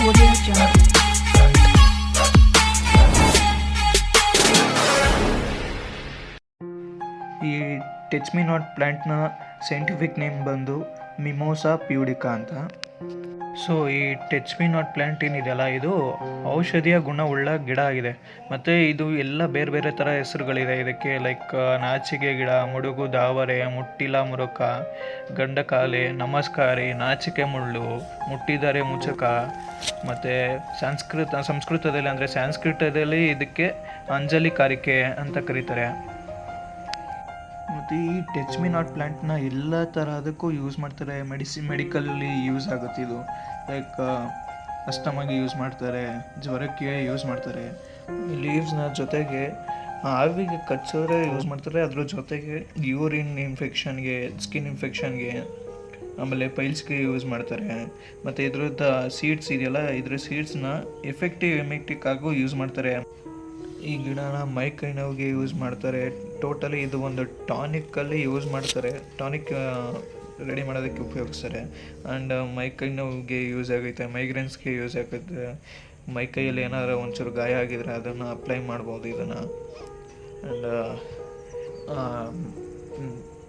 Audio Jungle. ಈ touch me not ಪ್ಲ್ಯಾಂಟ್ನ scientific name ಬಂದು ಮಿಮೋಸಾ ಪ್ಯೂಡಿಕಾ ಅಂತ. ಸೊ ಈ ಟಚ್ ಮಿ ನಾಟ್ ಪ್ಲ್ಯಾಂಟ್ ಏನಿದೆಯಲ್ಲ, ಇದು ಔಷಧೀಯ ಗುಣವುಳ್ಳ ಗಿಡ ಆಗಿದೆ. ಮತ್ತು ಇದು ಎಲ್ಲ ಬೇರೆ ಬೇರೆ ಥರ ಹೆಸರುಗಳಿದೆ ಇದಕ್ಕೆ. ಲೈಕ್ ನಾಚಿಕೆ ಗಿಡ, ಮುಡುಗು ದಾವರೆ, ಮುಟ್ಟಿಲ ಮುರುಕ, ಗಂಡಕಾಲೆ, ನಮಸ್ಕಾರಿ, ನಾಚಿಕೆ ಮುಳ್ಳು, ಮುಟ್ಟಿದರೆ ಮುಚಕ. ಮತ್ತು ಸಂಸ್ಕೃತದಲ್ಲಿ ಅಂದರೆ ಸಂಸ್ಕೃತದಲ್ಲಿ ಇದಕ್ಕೆ ಅಂಜಲಿ ಕಾರಿಕೆ ಅಂತ ಕರೀತಾರೆ. ಮತ್ತು ಈ ಟಚ್ ಮಿ ನಾಟ್ ಪ್ಲ್ಯಾಂಟ್ನ ಎಲ್ಲ ಥರದಕ್ಕೂ ಯೂಸ್ ಮಾಡ್ತಾರೆ. ಮೆಡಿಕಲ್ಲಿ ಯೂಸ್ ಆಗುತ್ತೆ ಇದು. ಲೈಕ್ ಅಸ್ತಮಾಗೆ ಯೂಸ್ ಮಾಡ್ತಾರೆ, ಜ್ವರಕ್ಕೆ ಯೂಸ್ ಮಾಡ್ತಾರೆ. ಈ ಲೀವ್ಸ್ನ ಜೊತೆಗೆ ಆವಿಗೆ ಕಚ್ಚಿದ್ರೆ ಯೂಸ್ ಮಾಡ್ತಾರೆ. ಅದ್ರ ಜೊತೆಗೆ ಯೂರಿನ್ ಇನ್ಫೆಕ್ಷನ್ಗೆ, ಸ್ಕಿನ್ ಇನ್ಫೆಕ್ಷನ್ಗೆ, ಆಮೇಲೆ ಪೈಲ್ಸ್ಗೆ ಯೂಸ್ ಮಾಡ್ತಾರೆ. ಮತ್ತು ಇದ್ರದ್ದು ಸೀಡ್ಸ್ ಇದೆಯಲ್ಲ, ಇದ್ರ ಸೀಡ್ಸ್ನ ಎಫೆಕ್ಟಿವ್ ಆಗು ಯೂಸ್ ಮಾಡ್ತಾರೆ. ಈ ಗಿಡನ ಮೈಕೈ ನೋವಿಗೆ ಯೂಸ್ ಮಾಡ್ತಾರೆ. ಟೋಟಲಿ ಇದು ಒಂದು ಟಾನಿಕ್ಕಲ್ಲಿ ಯೂಸ್ ಮಾಡ್ತಾರೆ. ಟಾನಿಕ್ ರೆಡಿ ಮಾಡೋದಕ್ಕೆ ಉಪಯೋಗಿಸ್ತಾರೆ. ಆ್ಯಂಡ್ ಮೈಕೈ ನೋವಿಗೆ ಯೂಸ್ ಆಗುತ್ತೆ, ಮೈಗ್ರೇನ್ಸ್ಗೆ ಯೂಸ್ ಆಗುತ್ತೆ. ಮೈಕೈಯಲ್ಲಿ ಏನಾದರೂ ಒಂಚೂರು ಗಾಯ ಆಗಿದರೆ ಅದನ್ನು ಅಪ್ಲೈ ಮಾಡ್ಬೋದು ಇದನ್ನು. ಆ್ಯಂಡ್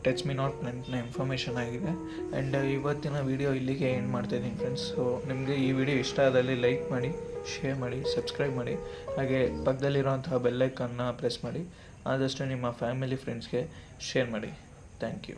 ಟಚ್ ಮಿ ನಾಟ್ ಪ್ಲ್ಯಾಂಟ್ನ ಇನ್ಫಾರ್ಮೇಷನ್ ಆಗಿದೆ. ಆ್ಯಂಡ್ ಇವತ್ತಿನ ವಿಡಿಯೋ ಇಲ್ಲಿಗೆ ಎಂಡ್ ಮಾಡ್ತಾಯಿದ್ದೀನಿ ಫ್ರೆಂಡ್ಸ್. ಸೊ ನಿಮಗೆ ಈ ವಿಡಿಯೋ ಇಷ್ಟ ಆದಲ್ಲಿ ಲೈಕ್ ಮಾಡಿ, ಶೇರ್ ಮಾಡಿ, ಸಬ್ಸ್ಕ್ರೈಬ್ ಮಾಡಿ. ಹಾಗೆ ಪಕ್ಕದಲ್ಲಿರುವಂತಹ ಬೆಲ್ಲೈಕನ್ನ ಪ್ರೆಸ್ ಮಾಡಿ. ಆದಷ್ಟು ನಿಮ್ಮ ಫ್ಯಾಮಿಲಿ ಫ್ರೆಂಡ್ಸ್ಗೆ ಶೇರ್ ಮಾಡಿ. Thank you.